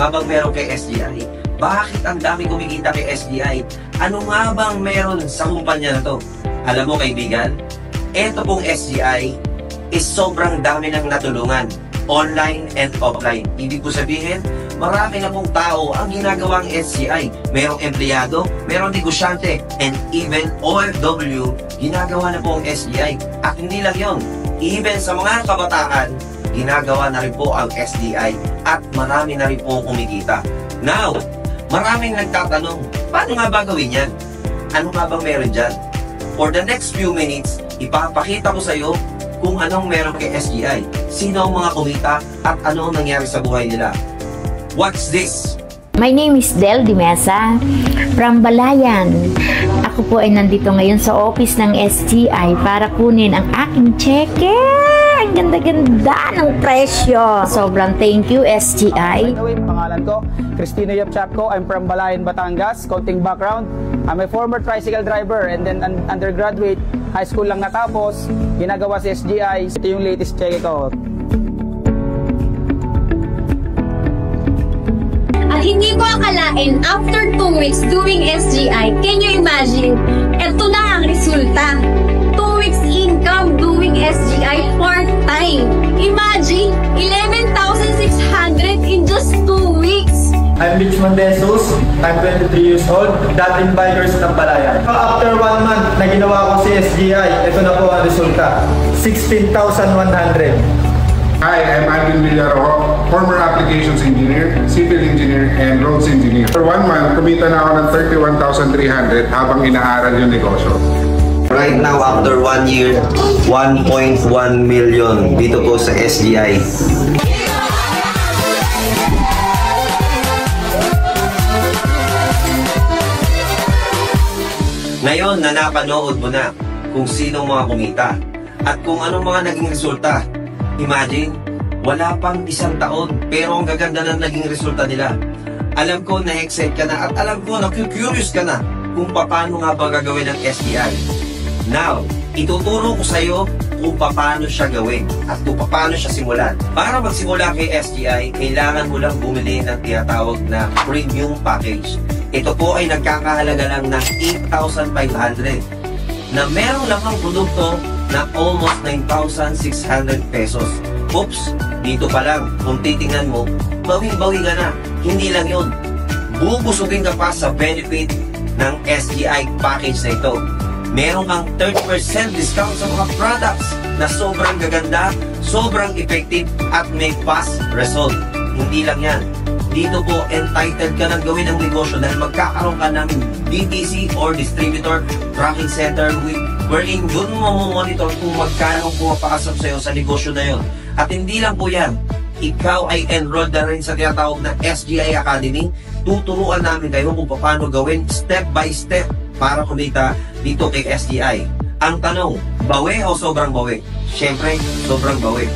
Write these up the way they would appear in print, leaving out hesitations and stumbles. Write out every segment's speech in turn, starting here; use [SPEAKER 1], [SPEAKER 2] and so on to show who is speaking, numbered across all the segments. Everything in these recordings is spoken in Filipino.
[SPEAKER 1] nga bang meron kay SGI? Bakit ang dami kumikita kay SGI? Ano nga bang meron sa kumpanya na to? Alam mo kaibigan, eto pong SGI is sobrang dami ng natulungan, online and offline. Ibig ko sabihin, marami na pong tao ang ginagawang SGI. Merong empleyado, merong negosyante, and even OFW, ginagawa na po ang SGI. At hindi lang yun, even sa mga kabataan, ginagawa na rin po ang SDI at marami na rin po kumikita. Now, maraming nagtatanong, paano nga ba gawin yan? Ano nga bang meron dyan? For the next few minutes, ipapakita ko sa iyo kung anong meron kay SGI, sino ang mga kumita at ano ang nangyari sa buhay nila. What's this?
[SPEAKER 2] My name is Del Dimesa from Balayan. Ako po ay nandito ngayon sa office ng SGI para kunin ang aking cheque. Ang ganda-ganda ng presyo. Sobrang thank you, SGI.
[SPEAKER 3] By the way, pangalan ko, Cristina Yapchapco. I'm from Balayan, Batangas. Konting background, I'm a former tricycle driver and then undergraduate, high school lang natapos, ginagawa sa SGI. Ito yung latest cheque ko.
[SPEAKER 4] At hindi ko akalain, after 2 weeks doing SGI, can you imagine, ito na ang resulta. 2 weeks income doing SGI part-time. Imagine, 11,600 in just 2 weeks.
[SPEAKER 5] I'm Mitch Mondesos, I'm 23 years old, dating bikers ng Balayan. After 1 month na ginawa ko si SGI, ito na po ang resulta, 16,100.
[SPEAKER 6] Hi, I'm Alvin Villarojo, former applications engineer, civil engineer, and roads engineer. For 1 month, kumita na ako ng 31,300 habang inaaral yung negosyo.
[SPEAKER 1] Right now, after 1 year, 1.1 million dito po sa SGI. Ngayon na napanood mo na kung sino mga kumita at kung anong mga naging resulta. Imagine, wala pang 1 taon pero ang gaganda na naging resulta nila. Alam ko na-excite ka na at alam ko na curious ka na kung paano nga ba gagawin ng SGI. Now, ituturo ko sa iyo kung paano siya gawin at kung paano siya simulan. Para magsimula kay SGI, kailangan mo lang bumili ng tinatawag na premium package. Ito po ay nagkakahalaga lang ng 8,500 na meron lang ang produkto na almost 9,600 pesos. Oops, dito pa lang, kung titingnan mo, bawing-bawi ka na. Hindi lang yun. Bubusugin ka pa sa benefit ng SGI package na ito. Meron kang 30% discount sa mga products na sobrang gaganda, sobrang effective at may fast result. Hindi lang yan. Dito po, entitled ka ng gawin ng negosyo dahil magkakaroon ka ng DTC or Distributor Tracking Center wherein yun mo monitor kung magkano pumapasok sa'yo sa negosyo na yun. At hindi lang po yan, ikaw ay enrolled na rin sa tinatawag na SGI Academy. Tuturuan namin kayo kung paano gawin step by step para kumita dito kay SGI. Ang tanong, bawi o sobrang bawi? Siyempre, sobrang bawi.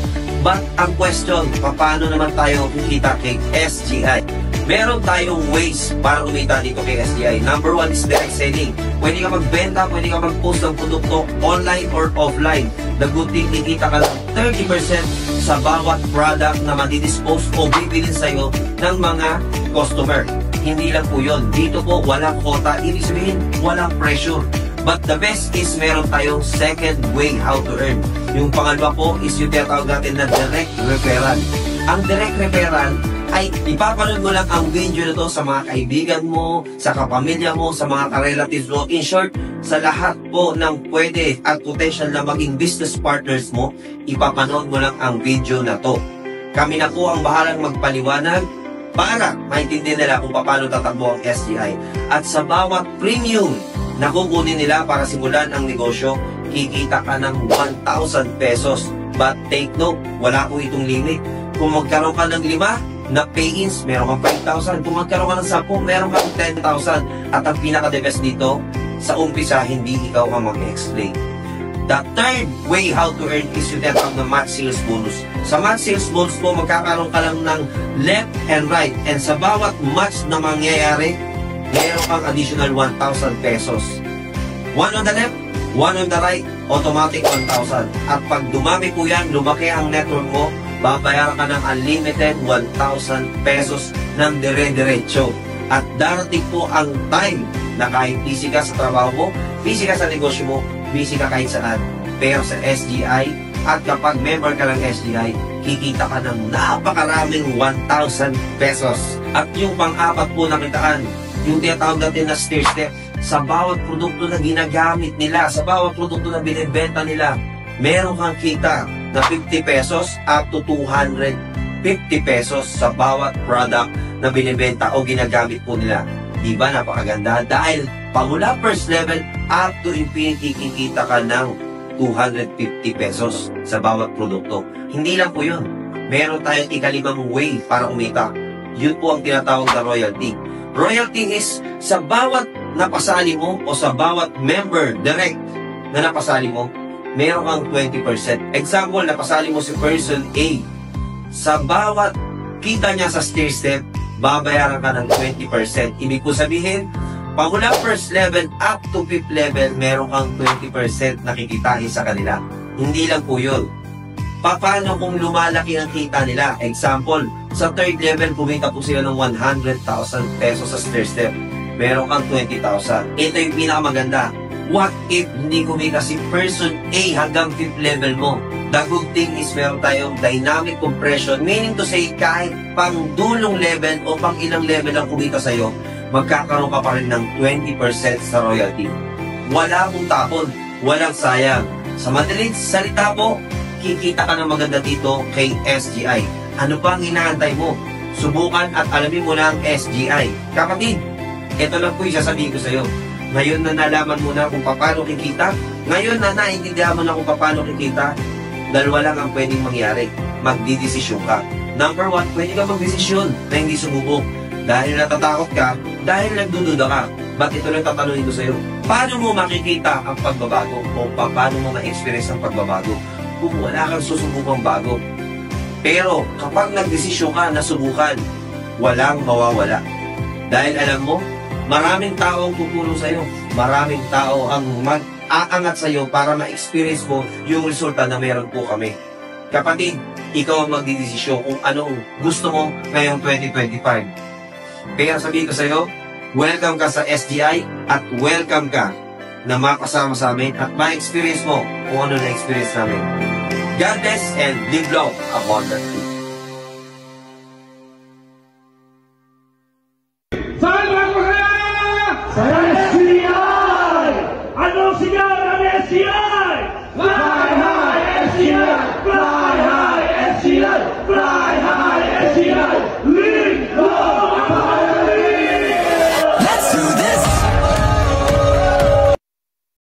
[SPEAKER 1] But ang question, paano naman tayo kumita kay SGI? Meron tayong ways para kumita dito kay SGI. Number 1 is direct selling. Pwede ka magbenta, pwede ka mag-post ng produkto online or offline. The good thing, kikita ka ng 30% sa bawat product na madidispose o bibilin sa'yo ng mga customer. Hindi lang po yun. Dito po, walang quota. Ibig sabihin, walang pressure. But the best is meron tayong second way how to earn. Yung pangalawa po is yung tinatawag natin na direct referral. Ang direct referral ay ipapanood mo lang ang video na to sa mga kaibigan mo, sa kapamilya mo, sa mga ka-relatives mo. In short, sa lahat po ng pwede at potential na maging business partners mo, ipapanood mo lang ang video na to. Kami na po ang bahalang magpaliwanag para maintindihan nila kung paano tatakbo ang SGI. At sa bawat premium na kukunin nila para simulan ang negosyo, kikita ka ng 1,000 pesos. But take note, wala po itong limit. Kung magkaroon ka ng 5 na pay-ins, meron kang 5,000. Kung magkaroon ka ng 10, meron kang 10,000. At ang pinaka-the best dito, sa umpisa, hindi ikaw ang mag-explain. The third way how to earn is yung tinatawag na match sales bonus. Sa match sales bonus po, magkakaroon ka lang ng left and right. And sa bawat match na mangyayari, meron kang additional 1,000 pesos. One on the left, one on the right, automatic 1,000. At pag dumami po yan, lumaki ang network mo, babayaran ka ng unlimited 1,000 pesos ng dire-diretso. At darating po ang time na kahit busy ka sa trabaho mo, busy ka sa negosyo mo, busy ka kahit saan. Pero sa SGI, at kapag member ka ng SGI, kikita ka ng napakaraming 1,000 pesos. At yung pang-apat po na kitaan, yung tinatawag natin na stair step, sa bawat produkto na ginagamit nila, sa bawat produkto na binibenta nila, meron kang kita na 50 pesos up to 250 pesos sa bawat product na binibenta o ginagamit po nila. Diba napakaganda? Dahil pamula first level up to infinity, kikita ka ng 250 pesos sa bawat produkto. Hindi lang po yun. Meron tayong ikalimang way para umita. Yun po ang tinatawag na royalty. Royalty is sa bawat napasali mo o sa bawat member direct na napasali mo, meron kang 20%. Example, napasali mo si person A. Sa bawat kita niya sa stair step, babayaran ka ng 20%. Ibig po sabihin, pamula first level up to 5th level, meron kang 20% na kikitain sa kanila. Hindi lang po yun. Paano kung lumalaki ang kita nila? Example, sa 3rd level, kumita po sila ng 100,000 pesos sa stair step. Meron kang 20,000. Ito yung pinakamaganda. What if hindi kumita si person A hanggang 5th level mo? The good thing is meron tayong dynamic compression, meaning to say kahit pang dulong level o pang ilang level ang kumita sa'yo, magkakaroon ka pa rin ng 20% sa royalty. Wala mong tapon, walang sayang. Sa madaling salita po, kikita ka ng maganda dito kay SGI. Ano pa ang inaantay mo? Subukan at alamin mo na ang SGI. Kapatid, ito lang po yung sasabihin ko sa'yo. Ngayon na nalaman mo na kung paano kikita, ngayon na naintindihan mo na kung paano kikita, dalawa lang ang pwedeng mangyari. Magdidesisyon ka. Number 1, pwede ka magdesisyon na hindi sumubok. Dahil natatakot ka, dahil nagdududa ka. Ba't ito lang tatanungin ko sa'yo? Paano mo makikita ang pagbabago? O paano mo ma-experience ang pagbabago? Kung wala kang susubukang bago. Pero kapag nagdesisyon ka na subukan, walang mawawala. Dahil alam mo, maraming tao ang tutulong sa'yo. Maraming tao ang mag-aangat sa'yo para ma-experience mo yung resulta na meron po kami. Kapatid, ikaw ang magdidesisyon kung anong gusto mo ngayong 2025. Kaya sabihin ko sa'yo, welcome ka sa SGI at welcome ka na makasama sa amin at ma-experience mo kung ano na-experience namin. God bless and live long abundantly.